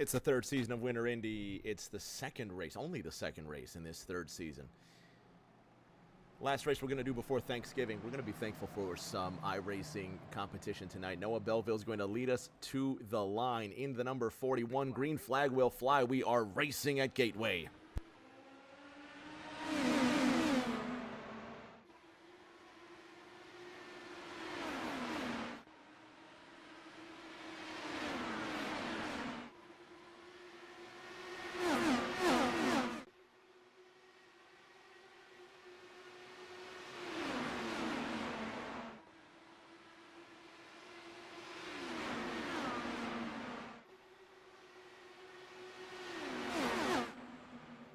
It's the third season of Winter Indy. It's the second race, only the second race in this third season. Last race we're going to do before Thanksgiving. We're going to be thankful for some iRacing competition tonight. Noah Belleville is going to lead us to the line in the number 41. Green flag will fly. We are racing at Gateway.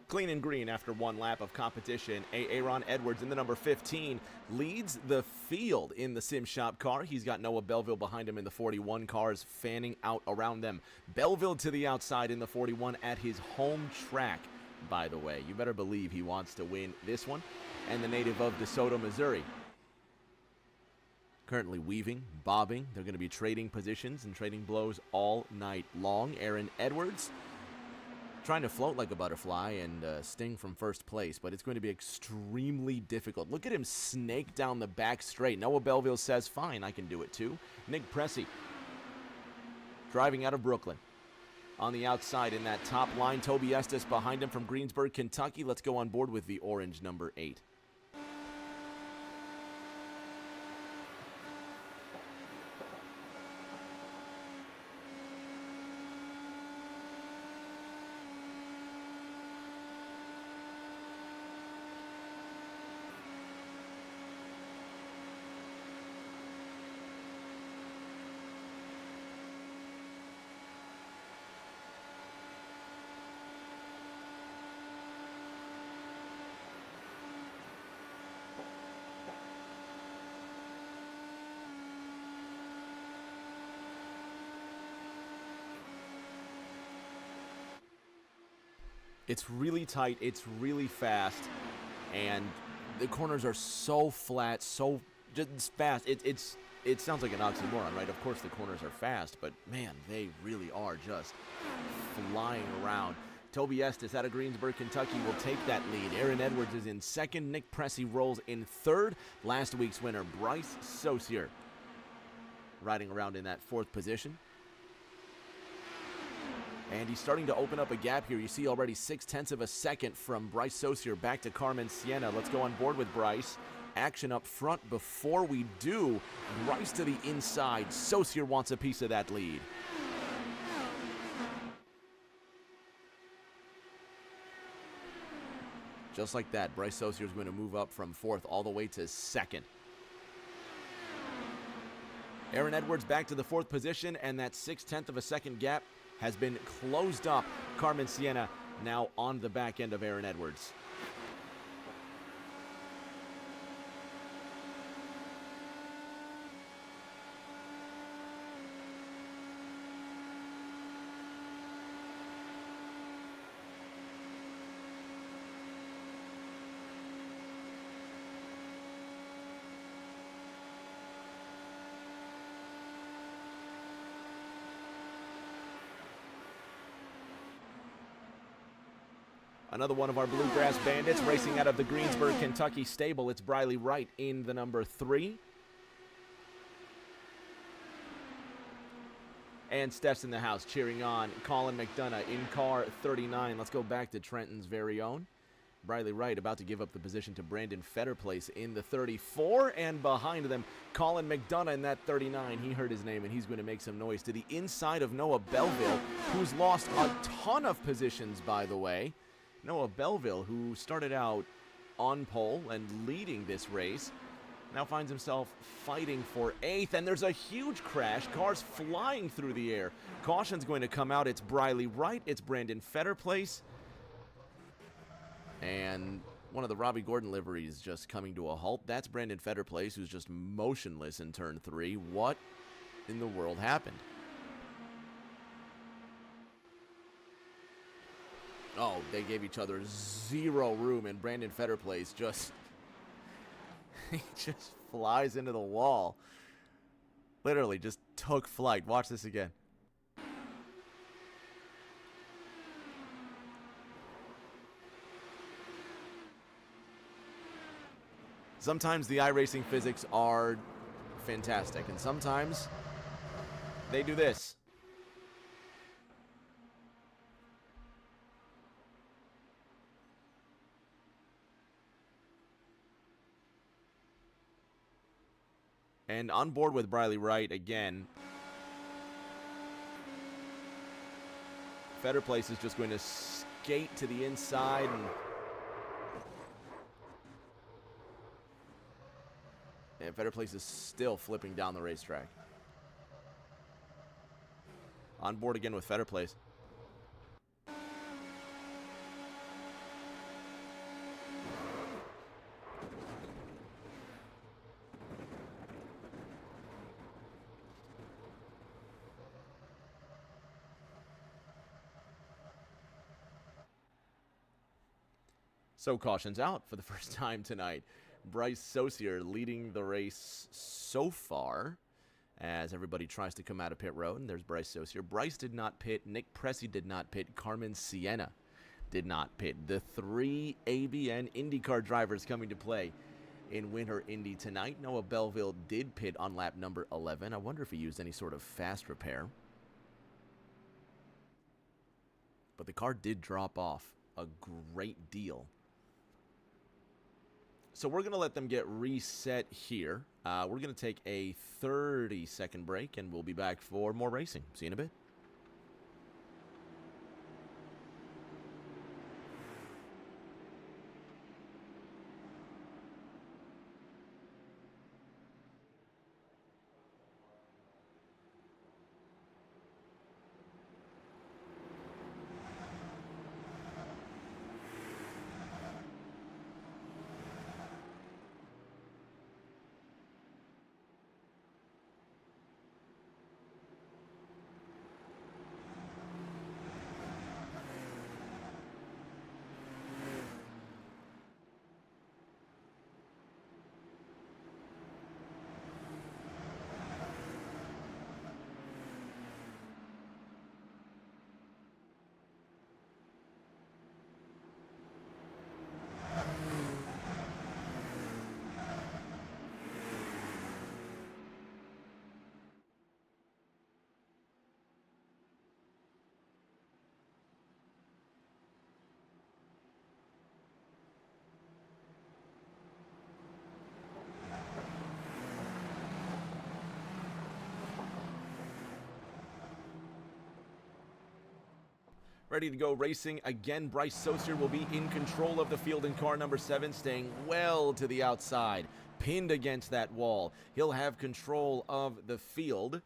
Clean and green after one lap of competition. Aaron Edwards in the number 15 leads the field in the Sim Shop car. He's got Noah Belleville behind him in the 41 cars, fanning out around them. Belleville to the outside in the 41 at his home track, by the way. You better believe he wants to win this one. And the native of DeSoto, Missouri. Currently weaving, bobbing. They're going to be trading positions and trading blows all night long. Aaron Edwards trying to float like a butterfly and sting from first place, but it's going to be extremely difficult. Look at him snake down the back straight. Noah Belleville says, fine, I can do it too. Nick Pressey driving out of Brooklyn. On the outside in that top line, Toby Estes behind him from Greensburg, Kentucky. Let's go on board with the orange number 8. It's really tight, it's really fast, and the corners are so flat, so just fast. It sounds like an oxymoron, right? Of course the corners are fast, but man, they really are just flying around. Toby Estes out of Greensburg, Kentucky will take that lead. Aaron Edwards is in second. Nick Pressey rolls in third. Last week's winner, Bryce Saucier, riding around in that fourth position. And he's starting to open up a gap here. You see already 0.6 of a second from Bryce Saucier back to Carmen Sienna. Let's go on board with Bryce. Action up front before we do. Bryce to the inside. Saucier wants a piece of that lead. Just like that, Bryce Saucier is going to move up from fourth all the way to second. Aaron Edwards back to the fourth position, and that 0.6 of a second gap has been closed up. Carmen Sienna now on the back end of Aaron Edwards. Another one of our Bluegrass Bandits racing out of the Greensburg, Kentucky stable. It's Briley Wright in the number 3. And Steph's in the house cheering on Colin McDonough in car 39. Let's go back to Trenton's very own. Briley Wright about to give up the position to Brandon Fetterplace in the 34. And behind them, Colin McDonough in that 39. He heard his name and he's going to make some noise to the inside of Noah Belleville, who's lost a ton of positions, by the way. Noah Belleville, who started out on pole and leading this race, now finds himself fighting for 8th, and there's a huge crash. Cars flying through the air. Caution's going to come out. It's Briley Wright. It's Brandon Fetterplace. And one of the Robbie Gordon liveries just coming to a halt. That's Brandon Fetterplace, who's just motionless in turn 3. What in the world happened? Oh, they gave each other zero room, and Brandon Fetterplace just he just flies into the wall. Literally just took flight. Watch this again. Sometimes the iRacing physics are fantastic, and sometimes they do this. And on board with Briley Wright again. Fetter Place is just going to skate to the inside and Fetter Place is still flipping down the racetrack. On board again with Fetter Place. So cautions out for the first time tonight. Bryce Saucier leading the race so far as everybody tries to come out of pit road. And there's Bryce Saucier. Bryce did not pit. Nick Pressey did not pit. Carmen Sienna did not pit. The three ABN IndyCar drivers coming to play in Winter Indy tonight. Noah Belleville did pit on lap number 11. I wonder if he used any sort of fast repair. But the car did drop off a great deal. So we're going to let them get reset here. We're going to take a 30-second break, and we'll be back for more racing. See you in a bit. Ready to go racing again. Bryce Saucier will be in control of the field in car number 7, staying well to the outside, pinned against that wall. He'll have control of the field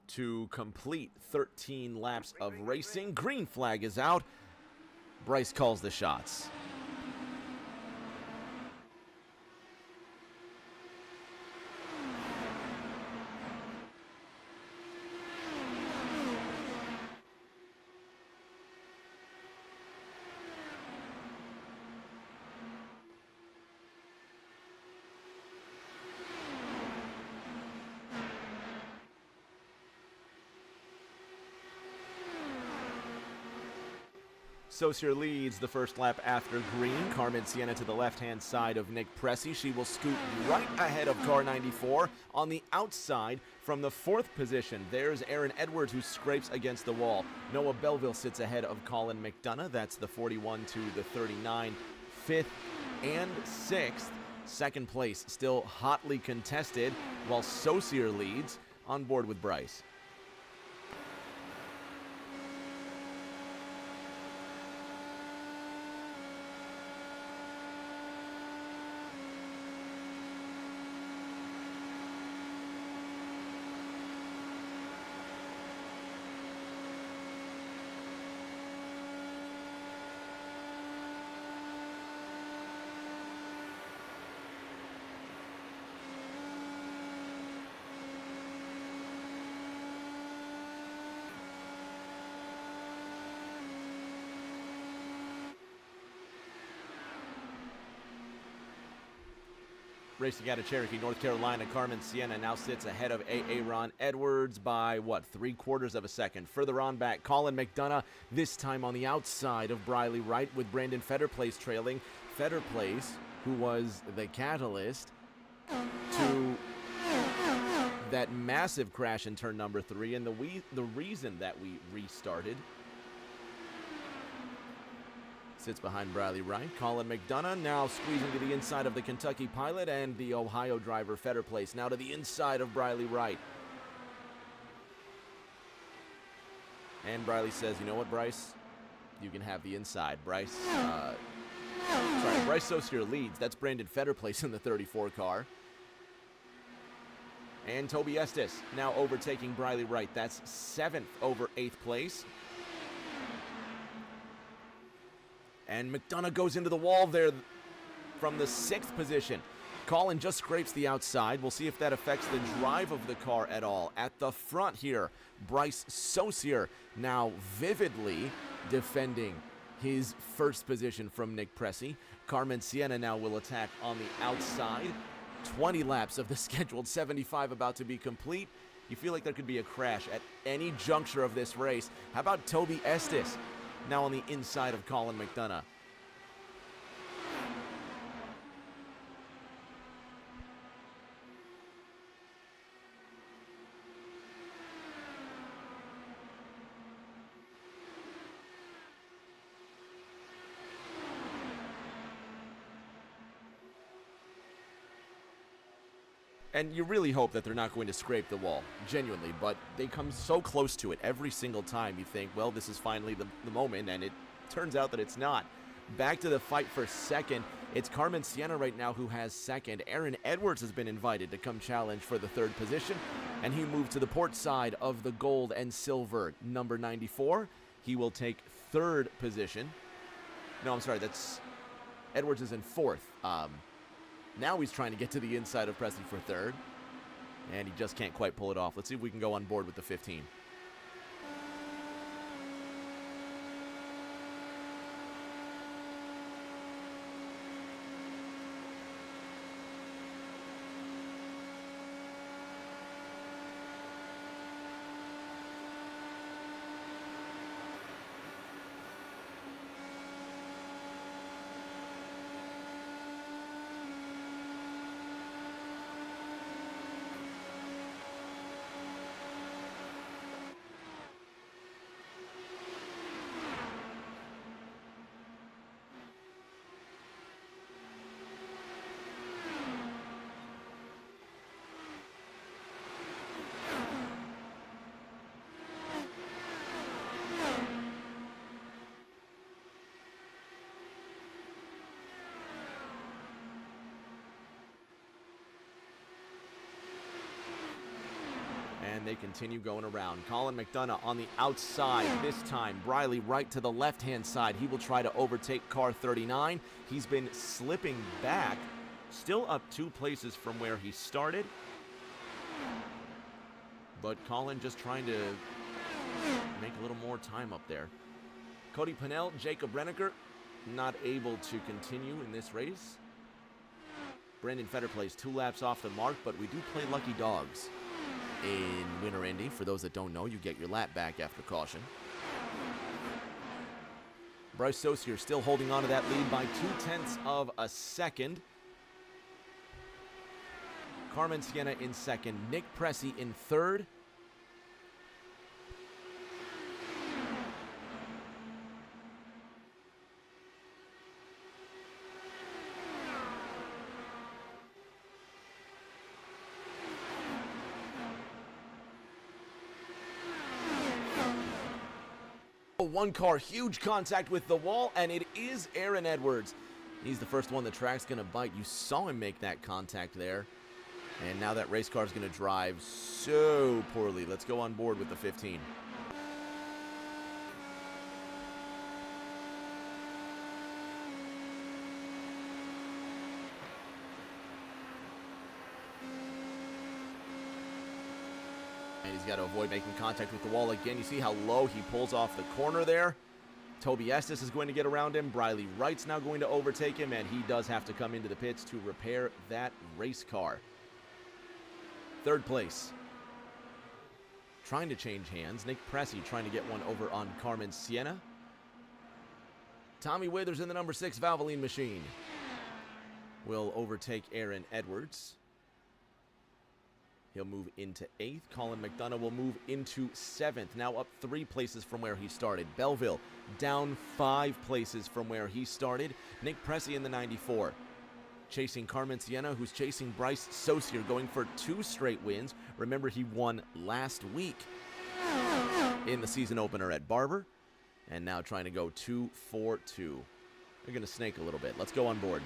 to complete 13 laps of racing. Green flag is out. Bryce calls the shots. Saucier leads the first lap after green. Carmen Sienna to the left-hand side of Nick Pressey. She will scoot right ahead of car 94. On the outside from the 4th position, there's Aaron Edwards, who scrapes against the wall. Noah Belleville sits ahead of Colin McDonough. That's the 41 to the 39. 5th and 6th. Second place still hotly contested, while Saucier leads on board with Bryce. Racing out of Cherokee, North Carolina, Carmen Sienna now sits ahead of Aaron Edwards by, 3/4 of a second. Further on back, Colin McDonough, this time on the outside of Briley Wright, with Brandon Fetterplace trailing. Fetterplace who was the catalyst to that massive crash in turn number 3 and the reason that we restarted. Sits behind Briley Wright. Colin McDonough now squeezing to the inside of the Kentucky pilot, and the Ohio driver Fetter Place now to the inside of Briley Wright. And Briley says, you know what, Bryce? You can have the inside. Bryce Saucier leads. That's Brandon Fetter Place in the 34 car. And Toby Estes now overtaking Briley Wright. That's 7th over 8th place. And McDonough goes into the wall there from the 6th position. Colin just scrapes the outside. We'll see if that affects the drive of the car at all. At the front here, Bryce Saucier now vividly defending his first position from Nick Pressey. Carmen Sienna now will attack on the outside. 20 laps of the scheduled 75 about to be complete. You feel like there could be a crash at any juncture of this race. How about Toby Estes now on the inside of Colin McDonough? And you really hope that they're not going to scrape the wall, genuinely, but they come so close to it every single time. You think, well, this is finally the moment, and it turns out that it's not. Back to the fight for second. It's Carmen Sienna right now who has second. Aaron Edwards has been invited to come challenge for the 3rd position, and he moved to the port side of the gold and silver number 94. He will take 3rd position. No, I'm sorry, that's Edwards is in 4th. Now he's trying to get to the inside of Pressey for 3rd, and he just can't quite pull it off. Let's see if we can go on board with the 15. And they continue going around. Colin McDonough on the outside this time. Briley Wright to the left-hand side. He will try to overtake car 39. He's been slipping back, still up 2 places from where he started. But Colin just trying to make a little more time up there. Cody Pennell, Jacob Renneker, not able to continue in this race. Brandon Fetter plays 2 laps off the mark, but we do play lucky dogs in Winter Indy. For those that don't know, you get your lap back after caution. Bryce Saucier still holding on to that lead by 0.2 of a second. Carmen Sienna in second. Nick Pressey in third. One car, huge contact with the wall, and it is Aaron Edwards. He's the first one the track's going to bite. You saw him make that contact there. And now that race car is going to drive so poorly. Let's go on board with the 15. And he's got to avoid making contact with the wall again. You see how low he pulls off the corner there. Toby Estes is going to get around him. Briley Wright's now going to overtake him, and he does have to come into the pits to repair that race car. Third place. Trying to change hands. Nick Pressey trying to get one over on Carmen Sienna. Tommy Withers in the number 6 Valvoline machine. will overtake Aaron Edwards. He'll move into 8th. Colin McDonough will move into 7th, now up 3 places from where he started. Belleville down 5 places from where he started. Nick Pressey in the 94. Chasing Carmen Sienna, who's chasing Bryce Saucier, going for 2 straight wins. Remember, he won last week in the season opener at Barber, and now trying to go 2-4-2. They're going to snake a little bit. Let's go on board.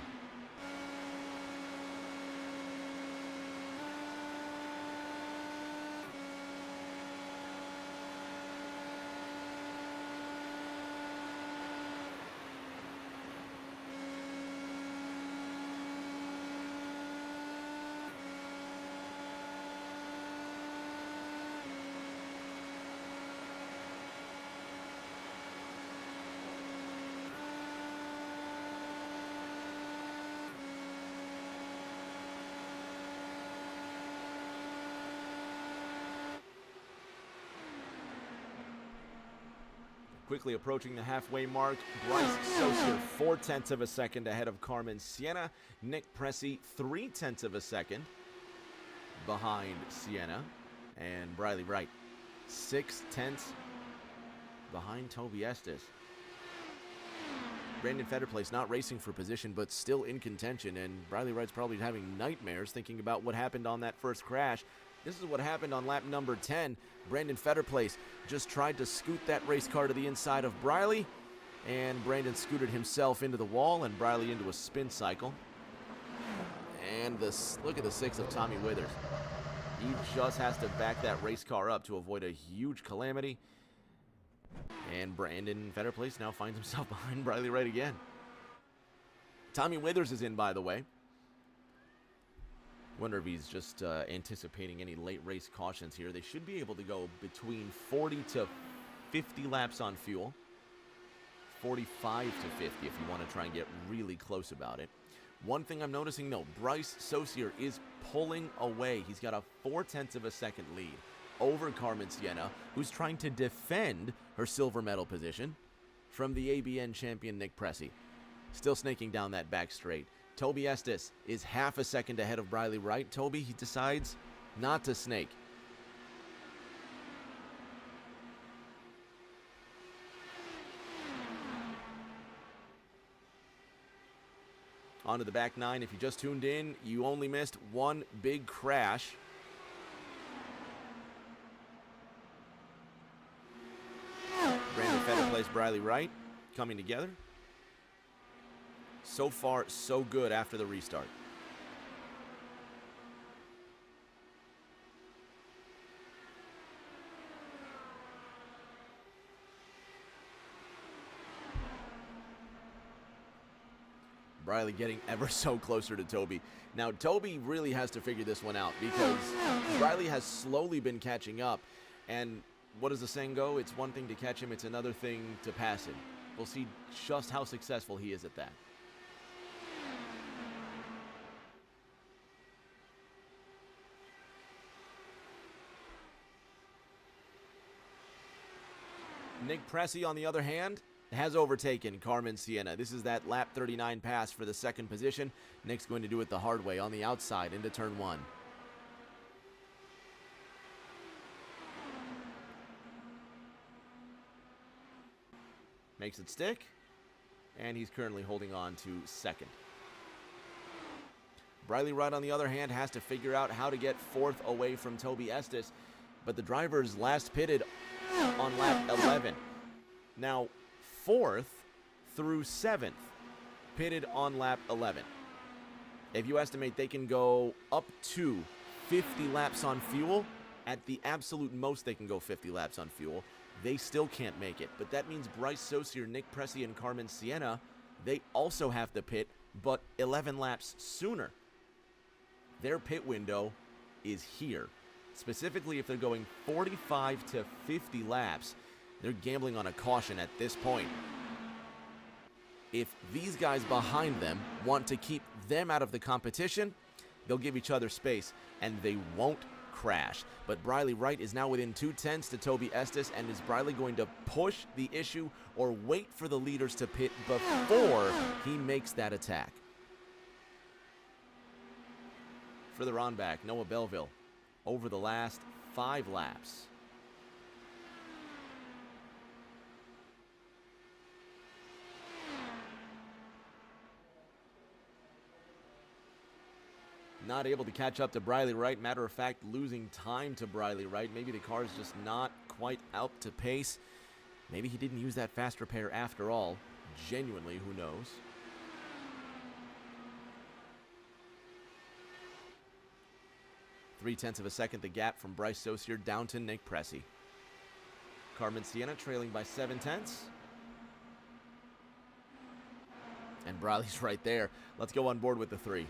Quickly approaching the halfway mark, Bryce Saucier 0.4 of a second ahead of Carmen Sienna. Nick Pressey 0.3 of a second behind Sienna. And Briley Wright 0.6 behind Toby Estes. Brandon Fetterplace not racing for position, but still in contention. And Briley Wright's probably having nightmares thinking about what happened on that first crash. This is what happened on lap number 10. Brandon Fetterplace just tried to scoot that race car to the inside of Briley, and Brandon scooted himself into the wall and Briley into a spin cycle. And look at the 6 of Tommy Withers. He just has to back that race car up to avoid a huge calamity. And Brandon Fetterplace now finds himself behind Briley Wright again. Tommy Withers is in, by the way. Wonder if he's just anticipating any late race cautions here. They should be able to go between 40 to 50 laps on fuel. 45 to 50 if you want to try and get really close about it. One thing I'm noticing, though, Bryce Saucier is pulling away. He's got a 0.4 of a second lead over Carmen Sienna, who's trying to defend her silver medal position from the ABN champion Nick Pressey. Still snaking down that back straight. Toby Estes is 0.5 second ahead of Briley Wright. Toby, he decides not to snake. Onto the back 9. If you just tuned in, you only missed one big crash. Brandon Fetterplace, Briley Wright coming together. So far, so good after the restart. Briley getting ever so closer to Toby. Now, Toby really has to figure this one out because Briley has slowly been catching up. And what does the saying go? It's one thing to catch him, it's another thing to pass him. We'll see just how successful he is at that. Nick Pressey, on the other hand, has overtaken Carmen Sienna. This is that lap 39 pass for the second position. Nick's going to do it the hard way on the outside into turn 1. Makes it stick, and he's currently holding on to second. Briley Wright, on the other hand, has to figure out how to get 4th away from Toby Estes, but the drivers last pitted on lap 11. Now, 4th through 7th pitted on lap 11. If you estimate they can go up to 50 laps on fuel, at the absolute most they can go 50 laps on fuel, they still can't make it. But that means Bryce Saucier, Nick Pressey, and Carmen Sienna, they also have to pit, but 11 laps sooner. Their pit window is here. Specifically, if they're going 45 to 50 laps, they're gambling on a caution at this point. If these guys behind them want to keep them out of the competition, they'll give each other space, and they won't crash. But Briley Wright is now within 0.2 to Toby Estes, and is Briley going to push the issue or wait for the leaders to pit before he makes that attack? Further on back, Noah Belleville over the last 5 laps. Not able to catch up to Briley Wright. Matter of fact, losing time to Briley Wright. Maybe the car is just not quite out to pace. Maybe he didn't use that fast repair after all. Genuinely, who knows? Three-tenths of a second the gap from Bryce Saucier down to Nick Pressey. Carmen Sienna trailing by 7/10. And Briley's right there. Let's go on board with the 3.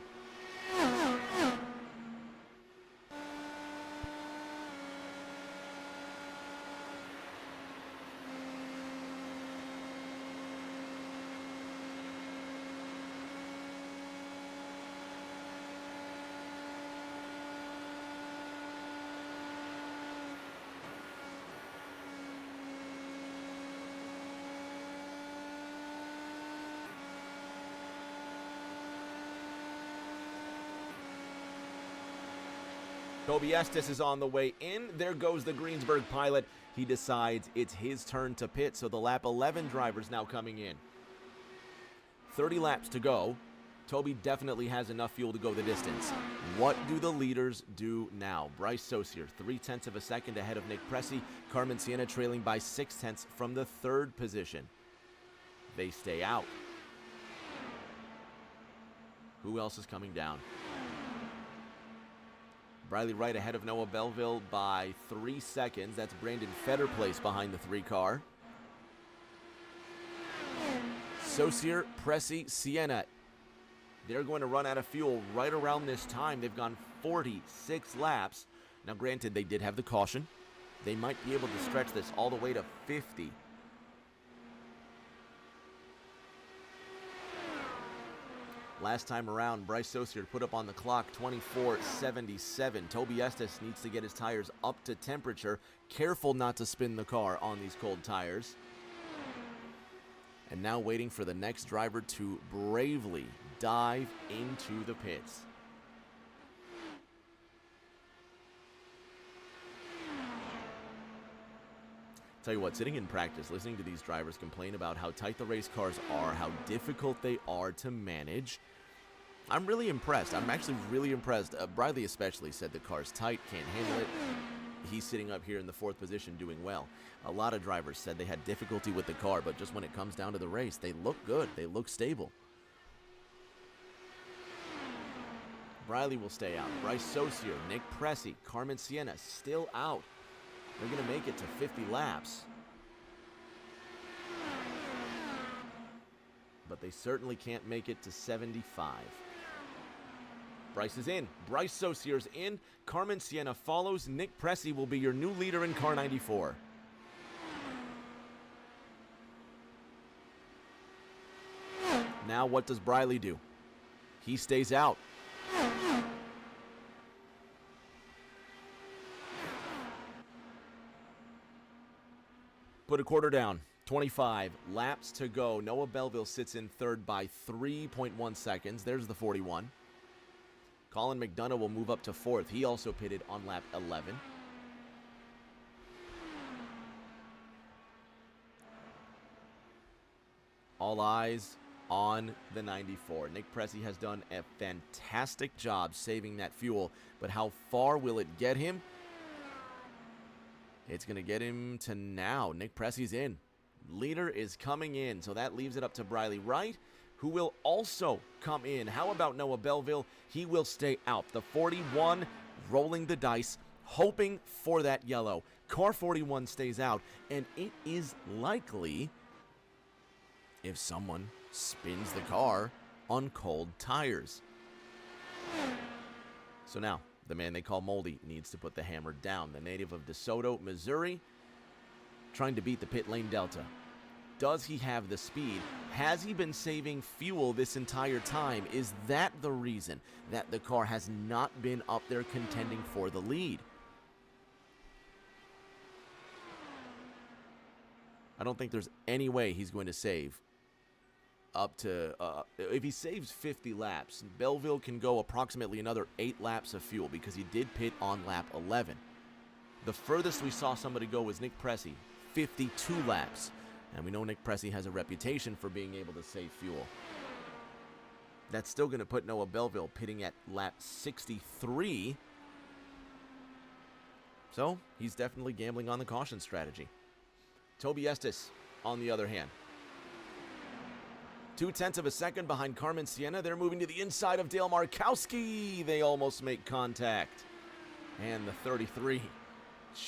Toby Estes is on the way in. There goes the Greensburg pilot. He decides it's his turn to pit, so the lap 11 driver's now coming in. 30 laps to go. Toby definitely has enough fuel to go the distance. What do the leaders do now? Bryce Saucier, 3/10 of a second ahead of Nick Pressey. Carmen Sienna trailing by 6/10 from the 3rd position. They stay out. Who else is coming down? Briley Wright ahead of Noah Belleville by 3 seconds. That's Brandon Fetter place behind the 3 car. Saucier, Pressey, Sienna. They're going to run out of fuel right around this time. They've gone 46 laps. Now, granted, they did have the caution. They might be able to stretch this all the way to 50. Last time around, Bryce Saucier put up on the clock 24:77. Toby Estes needs to get his tires up to temperature. Careful not to spin the car on these cold tires. And now waiting for the next driver to bravely dive into the pits. Tell you what, sitting in practice, listening to these drivers complain about how tight the race cars are, how difficult they are to manage, I'm really impressed. I'm actually really impressed. Briley especially said the car's tight, can't handle it. He's sitting up here in the 4th position doing well. A lot of drivers said they had difficulty with the car, but just when it comes down to the race, they look good. They look stable. Briley will stay out. Bryce Saucier, Nick Pressey, Carmen Sienna still out. They're going to make it to 50 laps. But they certainly can't make it to 75. Bryce is in. Bryce Saucier's in. Carmen Sienna follows. Nick Pressey will be your new leader in car 94. Now what does Briley do? He stays out. Put a quarter down. 25 laps to go. Noah Belleville sits in 3rd by 3.1 seconds. There's the 41. Colin McDonough will move up to 4th. He also pitted on lap 11. All eyes on the 94. Nick Pressey has done a fantastic job saving that fuel, but how far will it get him? It's going to get him to now. Nick Pressey's in. Leader is coming in, so that leaves it up to Briley Wright, who will also come in. How about Noah Belleville? He will stay out. The 41 rolling the dice, hoping for that yellow. Car 41 stays out, and it is likely, if someone spins the car on cold tires. So now, the man they call Moldy needs to put the hammer down. The native of DeSoto, Missouri, trying to beat the pit lane delta. Does he have the speed? Has he been saving fuel this entire time? Is that the reason that the car has not been up there contending for the lead? I don't think there's any way he's going to save up to, if he saves 50 laps, Belleville can go approximately another 8 laps of fuel because he did pit on lap 11. The furthest we saw somebody go was Nick Pressey, 52 laps. And we know Nick Pressey has a reputation for being able to save fuel. That's still going to put Noah Belleville pitting at lap 63. So he's definitely gambling on the caution strategy. Toby Estes, on the other hand, 0.2 of a second behind Carmen Sienna. They're moving to the inside of Dale Markowski. They almost make contact. And the 33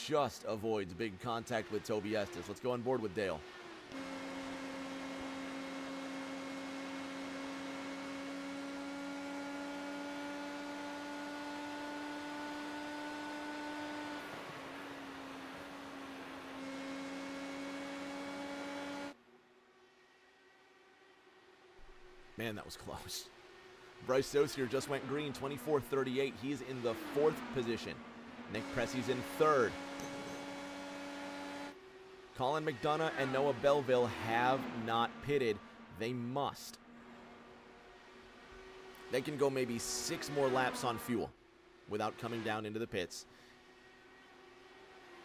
just avoids big contact with Toby Estes. Let's go on board with Dale. Man, that was close. Bryce Saucier just went green, 24.38. He's in the 4th position. Nick Pressey's in 3rd. Colin McDonough and Noah Belleville have not pitted. They must. They can go maybe 6 more laps on fuel without coming down into the pits.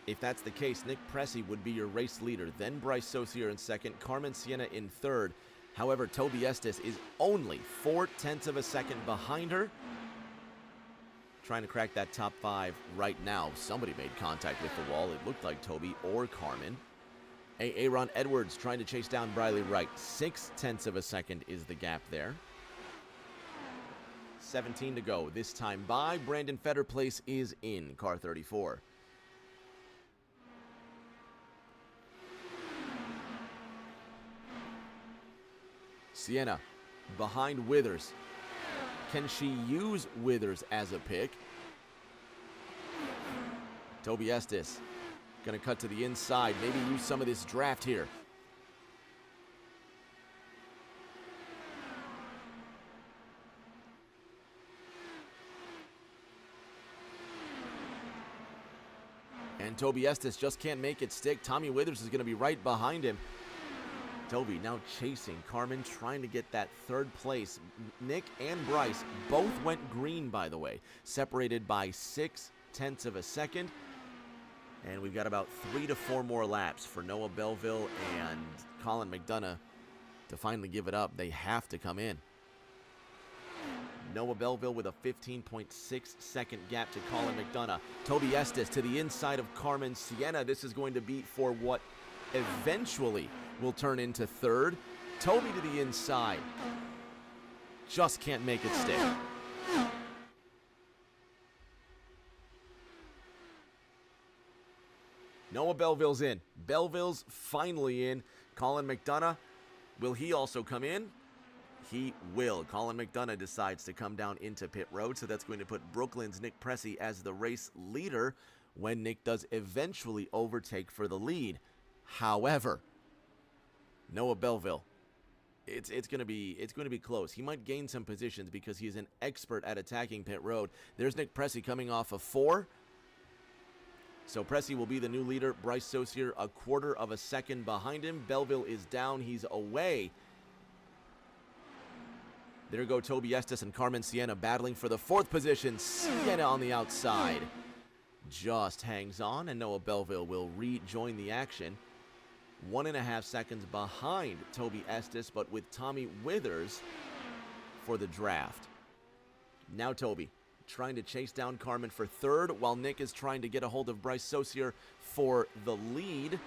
If that's the case, Nick Pressey would be your race leader. Then Bryce Saucier in 2nd, Carmen Sienna in 3rd. However, Toby Estes is only 0.4 of a second behind her. Trying to crack that top 5 right now. Somebody made contact with the wall. It looked like Toby or Carmen. Aaron Edwards trying to chase down Briley Wright. 0.6 of a second is the gap there. 17 to go. This time by. Brandon Fetterplace is in car 34. Sienna behind Withers. Can she use Withers as a pick? Toby Estes going to cut to the inside. Maybe use some of this draft here. And Toby Estes just can't make it stick. Tommy Withers is going to be right behind him. Toby now chasing Carmen, trying to get that 3rd place. Nick and Bryce both went green, by the way, separated by 0.6 of a second. And we've got about 3 to 4 more laps for Noah Belleville and Colin McDonough to finally give it up. They have to come in. Noah Belleville with a 15.6 second gap to Colin McDonough. Toby Estes to the inside of Carmen Sienna. This is going to be for what eventually will turn into 3rd. Toby to the inside. Just can't make it stick. Noah Belleville's in. Belleville's finally in. Colin McDonough, will he also come in? He will. Colin McDonough decides to come down into pit road, so that's going to put Brooklyn's Nick Pressey as the race leader when Nick does eventually overtake for the lead. However, Noah Belleville, it's going to be close. He might gain some positions because he's an expert at attacking pit road. There's Nick Pressey coming off of 4. So Pressey will be the new leader. Bryce Saucier 1/4 of a second behind him. Belleville is down. He's away. There go Toby Estes and Carmen Sienna battling for the 4th position. Sienna on the outside just hangs on, and Noah Belleville will rejoin the action. 1.5 seconds behind Toby Estes, but with Tommy Withers for the draft. Now Toby trying to chase down Carmen for 3rd, while Nick is trying to get a hold of Bryce Saucier for the lead.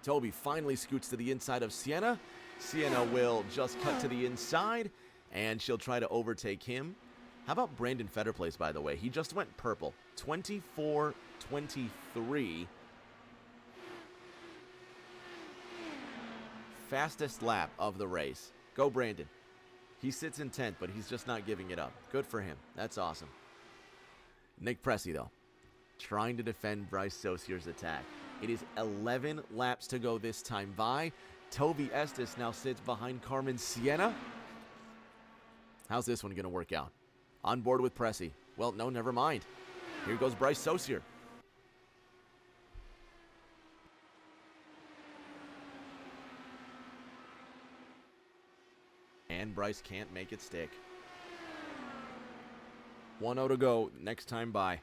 Toby finally scoots to the inside of Sienna. Sienna will just cut to the inside, and she'll try to overtake him. How about Brandon Fetterplace, by the way? He just went purple. 24.23. Fastest lap of the race. Go Brandon. He sits in 10th, but he's just not giving it up. Good for him. That's awesome. Nick Pressey, though, trying to defend Bryce Saucier's attack. It is 11 laps to go this time by. Toby Estes now sits behind Carmen Sienna. How's this one going to work out? On board with Pressey. Well, no, never mind. Here goes Bryce Saucier. Bryce can't make it stick. 1-0 to go. Next time by.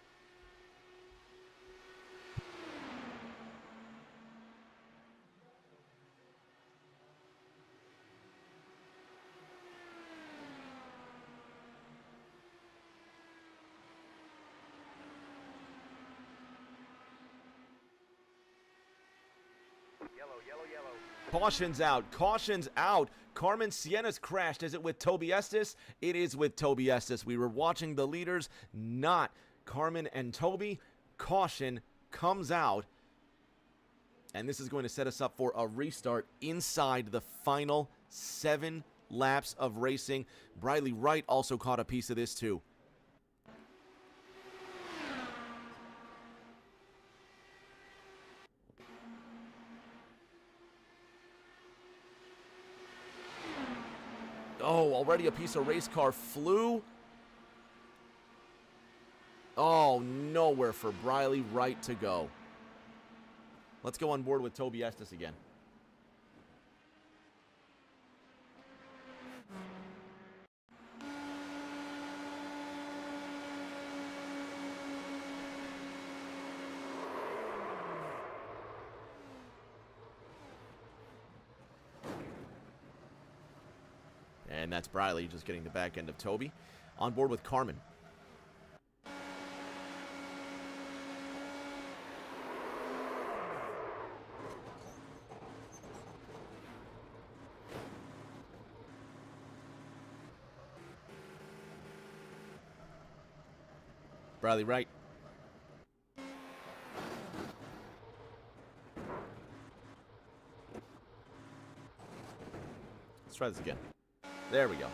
Caution's out. Caution's out. Carmen Siena's crashed. Is it with Toby Estes? It is with Toby Estes. We were watching the leaders, not Carmen and Toby. Caution comes out. And this is going to set us up for a restart inside the final 7 laps of racing. Briley Wright also caught a piece of this too. Oh, already a piece of race car flew. Oh, nowhere for Briley Wright to go. Let's go on board with Toby Estes again. And that's Briley just getting the back end of Toby. On board with Carmen. Briley Wright. Let's try this again. There we go.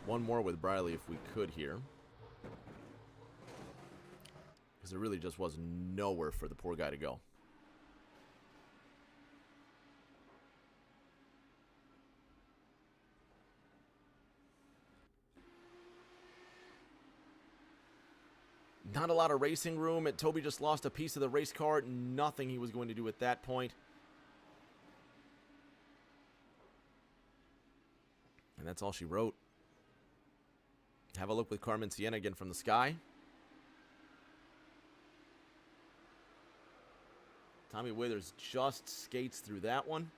One more with Briley if we could here. Because there really just was nowhere for the poor guy to go. Not a lot of racing room. Toby just lost a piece of the race car. Nothing he was going to do at that point. And that's all she wrote. Have a look with Carmen Sienna again from the sky. Tommy Withers just skates through that one.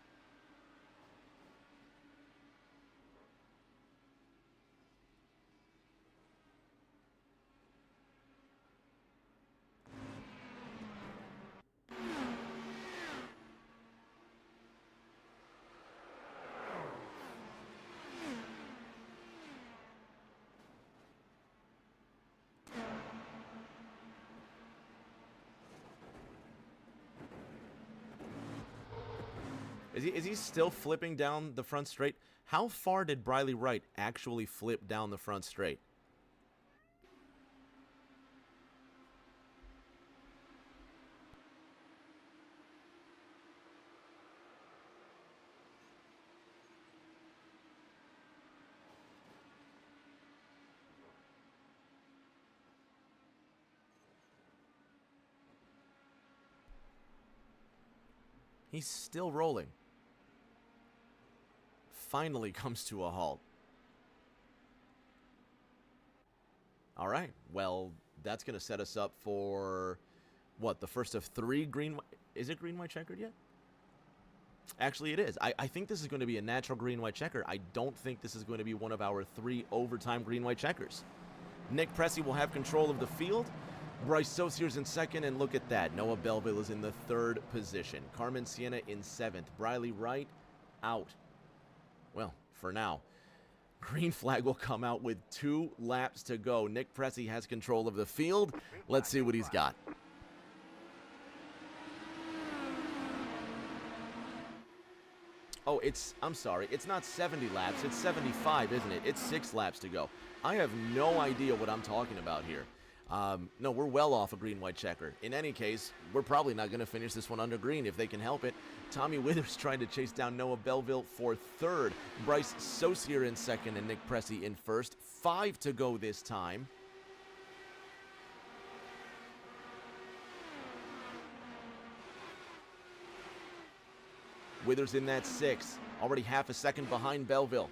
Is he still flipping down the front straight? How far did Briley Wright actually flip down the front straight? He's still rolling. Finally comes to a halt. All right. Well, that's going to set us up for, what, the first of 3 green... Is it green-white checkered yet? Actually, it is. I think this is going to be a natural green-white checker. I don't think this is going to be one of our 3 overtime green-white checkers. Nick Pressey will have control of the field. Bryce Saucier's in second, and look at that. Noah Belleville is in the 3rd position. Carmen Sienna in 7th. Briley Wright out. Well, for now. Green flag will come out with 2 laps to go. Nick Pressey has control of the field. Let's see what he's got. Oh, I'm sorry, it's not 70 laps, it's 75, isn't it? It's 6 laps to go. I have no idea what I'm talking about here. No, we're well off a green-white checker. In any case, we're probably not going to finish this one under green if they can help it. Tommy Withers trying to chase down Noah Belleville for third. Bryce Saucier in second and Nick Pressey in first. 5 to go this time. Withers in that 6th. Already half a second behind Belleville.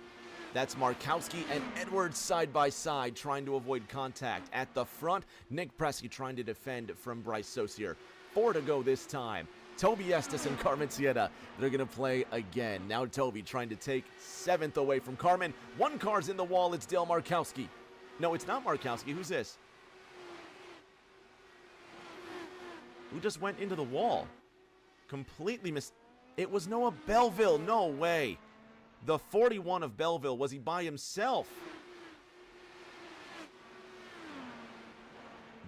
That's Markowski and Edwards side by side trying to avoid contact. At the front, Nick Pressey trying to defend from Bryce Saucier. 4 to go this time. Toby Estes and Carmen Siena, they're going to play again. Now Toby trying to take 7th away from Carmen. 1 car's in the wall. It's Dale Markowski. No, it's not Markowski. Who's this? Who just went into the wall? Completely It was Noah Belleville. No way. The 41 of Belleville. Was he by himself?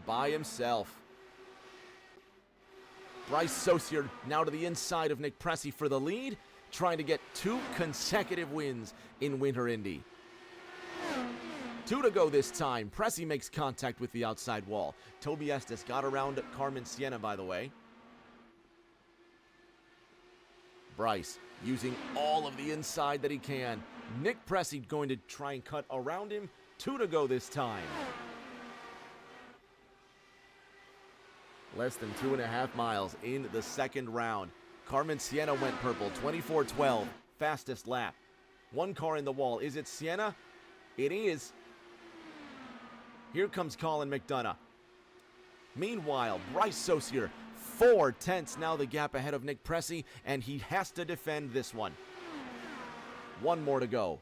By himself. Bryce Saucier now to the inside of Nick Pressey for the lead, trying to get 2 consecutive wins in Winter Indy. 2 to go this time. Pressey makes contact with the outside wall. Toby Estes got around Carmen Siena, by the way. Bryce using all of the inside that he can. Nick Pressey going to try and cut around him. 2 to go this time. Less than 2.5 miles in the second round. Carmen Siena went purple, 24-12, fastest lap. 1 car in the wall. Is it Siena? It is. Here comes Colin McDonough. Meanwhile, Bryce Saucier, 4 tenths now the gap ahead of Nick Pressey, and he has to defend this one. 1 more to go.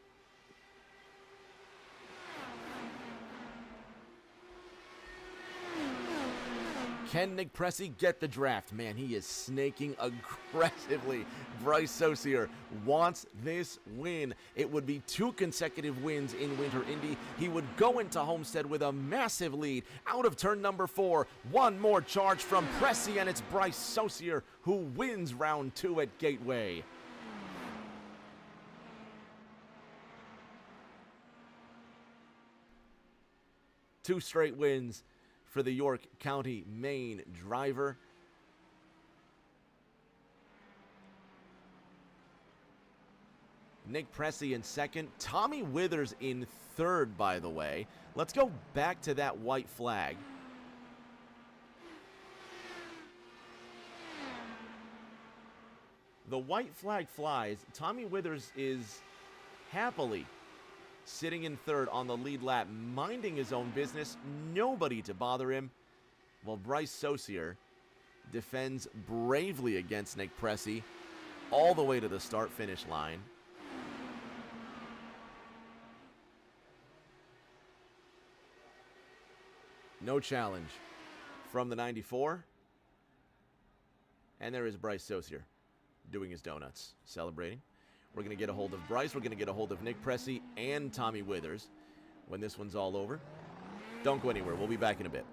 Can Nick Pressey get the draft? Man, he is snaking aggressively. Bryce Saucier wants this win. It would be 2 consecutive wins in Winter Indy. He would go into Homestead with a massive lead. Out of turn number 4, 1 more charge from Pressey, and it's Bryce Saucier who wins round 2 at Gateway. Two straight wins for the York County, Maine driver. Nick Pressey in second. Tommy Withers in third, by the way. Let's go back to that white flag. The white flag flies. Tommy Withers is happily sitting in third on the lead lap, minding his own business, nobody to bother him, while Bryce Saucier defends bravely against Nick Pressey all the way to the start-finish line. No challenge from the 94. And there is Bryce Saucier doing his donuts, celebrating. We're going to get a hold of Bryce. We're going to get a hold of Nick Pressey and Tommy Withers when this one's all over. Don't go anywhere. We'll be back in a bit.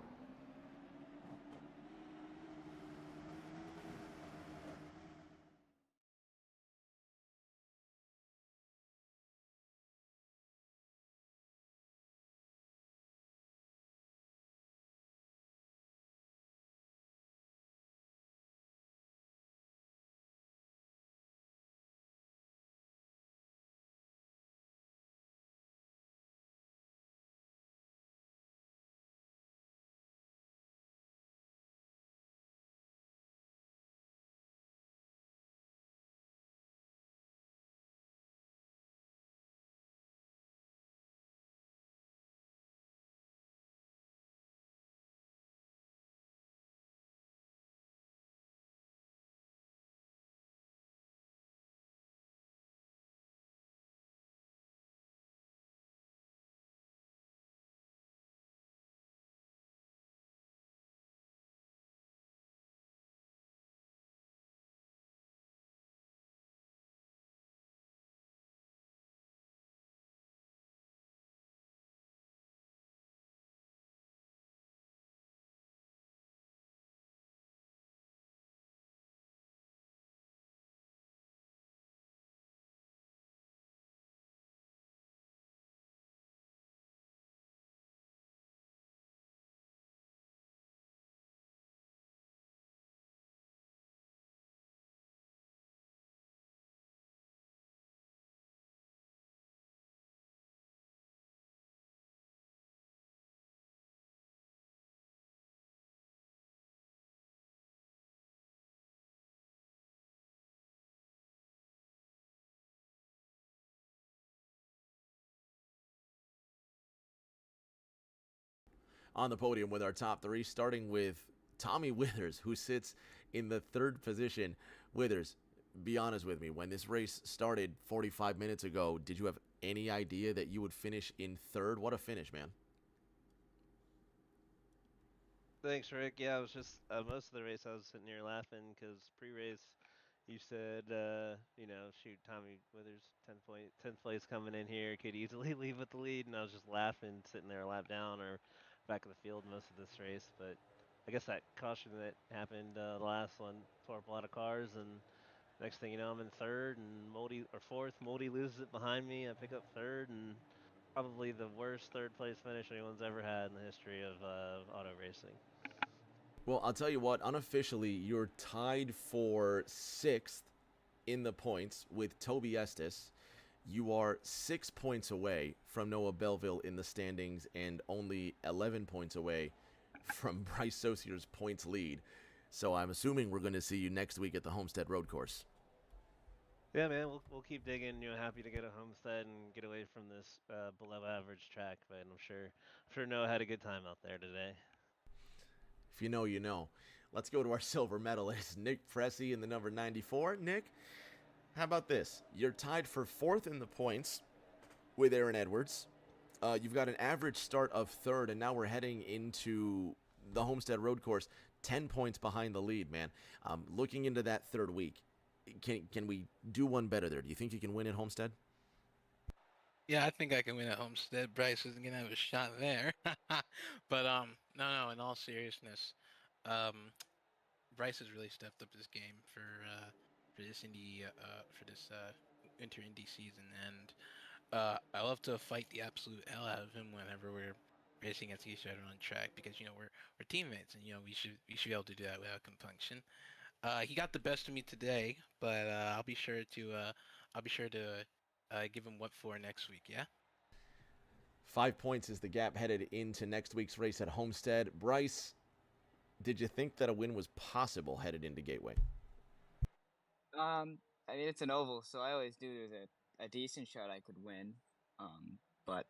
On the podium with our top three, starting with Tommy Withers, who sits in the third position. Withers, be honest with me. When this race started 45 minutes ago, did you have any idea that you would finish in third? What a finish, man. Thanks, Rick. Yeah, I was just most of the race I was sitting here laughing because pre-race you said, shoot, Tommy Withers, 10th place coming in here, could easily leave with the lead, and I was just laughing, sitting there a lap down or back of the field most of this race. But I guess that caution that happened the last one tore up a lot of cars, and next thing you know, I'm in third and Moldy or fourth. Moldy loses it behind me. I pick up third, and probably the worst third place finish anyone's ever had in the history of auto racing. Well, I'll tell you what, unofficially, you're tied for sixth in the points with Toby Estes. You are 6 points away from Noah Belleville in the standings and only 11 points away from Bryce Saucier's points lead. So I'm assuming we're going to see you next week at the Homestead Road Course. Yeah, man, we'll keep digging. Happy to get a homestead and get away from this below average track. But I'm sure Noah had a good time out there today. If you know, you know. Let's go to our silver medalist, Nick Pressey in the number 94. Nick, how about this? You're tied for fourth in the points with Aaron Edwards. You've got an average start of third, and now we're heading into the Homestead Road Course, 10 points behind the lead, man. Looking into that third week, can we do one better there? Do you think you can win at Homestead? Yeah, I think I can win at Homestead. Bryce isn't gonna have a shot there. But no. In all seriousness, um, Bryce has really stepped up his game for this Winter Indy season, and I love to fight the absolute hell out of him whenever we're racing against each other on track because we're teammates, and we should be able to do that without compunction. He got the best of me today, but I'll be sure to give him what for next week. Yeah. 5 points is the gap headed into next week's race at Homestead. Bryce, did you think that a win was possible headed into Gateway? I mean it's an oval, so I always knew there was a decent shot I could win. But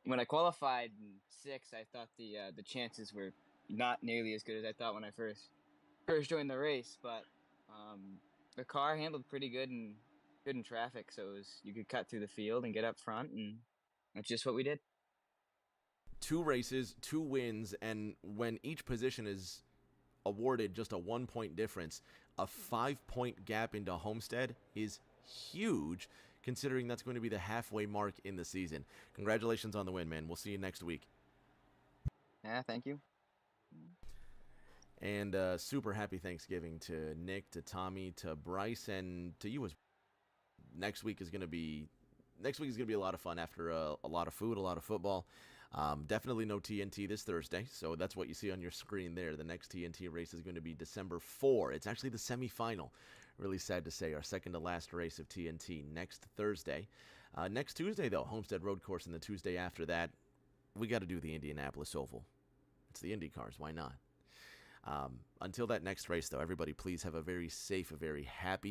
when I qualified in sixth, I thought the chances were not nearly as good as I thought when I first joined the race. But the car handled pretty good in traffic, so you could cut through the field and get up front, and that's just what we did. 2 races, 2 wins, and when each position is awarded just a 1 point difference, a 5 point gap into Homestead is huge, considering that's going to be the halfway mark in the season. Congratulations on the win, man. We'll see you next week. Yeah, thank you. And super happy Thanksgiving to Nick, to Tommy, to Bryce, and to you as well. Next week is gonna be a lot of fun after a lot of food, a lot of football. Definitely no TNT this Thursday, so that's what you see on your screen there. The next TNT race is going to be December 4. It's actually the semifinal. Really sad to say, our second to last race of TNT next Thursday. Next Tuesday, though, Homestead Road Course, and the Tuesday after that, we got to do the Indianapolis Oval. It's the Indy cars, why not? Until that next race, though, everybody please have a very safe, a very happy